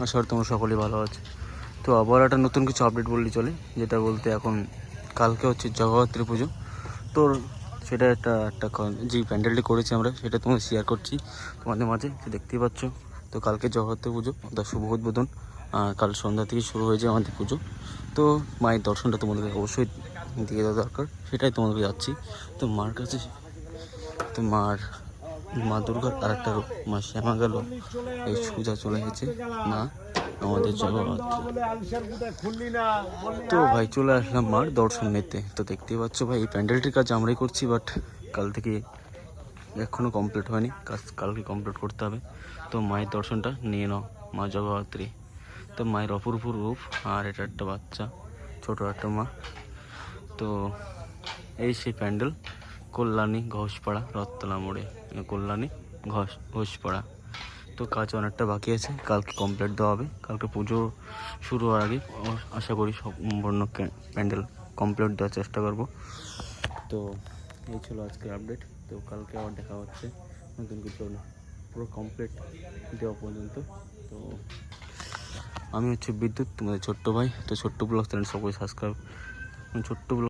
আশা করি তোমরা সকলেই ভালো আছে। তো আবার একটা নতুন কিছু আপডেট বললে চলে, যেটা বলতে এখন কালকে হচ্ছে জগদ্ধাত্রী পুজো। তো সেটা একটা যে প্যান্ডেলটি করেছি আমরা, সেটা তোমাদের শেয়ার করছি তোমাদের মাঝে, তো দেখতেই পাচ্ছ। তো কালকে জগদ্ধাত্রী পুজো, অর্থাৎ শুভ উদ্বোধন। কাল সন্ধ্যা থেকে শুরু হয়ে যায় আমাদের পুজো। তো মায়ের দর্শনটা তোমাদের অবশ্যই দিয়ে দেওয়া দরকার, সেটাই তোমাদেরকে যাচ্ছি। তো মার কাছে, তো মা দুর্গার আর একটা রূপ মা শ্যামা গেল, এই পূজা চলে গেছে মা আমাদের জগদ্ধাত্রী। তো ভাই চলে আসলাম মার দর্শন নিতে। তো দেখতেই পাচ্ছ ভাই, এই প্যান্ডেলটির কাজ আমরাই করছি, বাট কাল থেকে এখনও কমপ্লিট হয়নি কাজ, কালকে কমপ্লিট করতে হবে। তো মায়ের দর্শনটা নিয়ে নাও, মা জগদ্ধাত্রী। তো মায়ের অপূর্ব রূপ, আর এটা একটা বাচ্চা, ছোটো একটা মা। তো এই সেই প্যান্ডেল, কল্যাণী ঘোষপাড়া, রথতলা মোড়ে, কল্যাণী ঘোষপাড়া। তো কাজ অনেকটা বাকি আছে, কালকে কমপ্লিট দেওয়া হবে। কালকে পুজো শুরু হওয়ার আগে আশা করি সম্পূর্ণ প্যান্ডেল কমপ্লিট দেওয়ার চেষ্টা করব। তো এই ছিল আজকের আপডেট। তো কালকে আবার দেখা হচ্ছে নতুন কিছু পুরো কমপ্লিট দেওয়া পর্যন্ত। তো আমি হচ্ছে বিদ্যুৎ, তোমাদের ছোট্ট ভাই। তো ছোট্ট ব্লগ চ্যানেল সকলে সাবস্ক্রাইব, ছোট্ট ব্লগ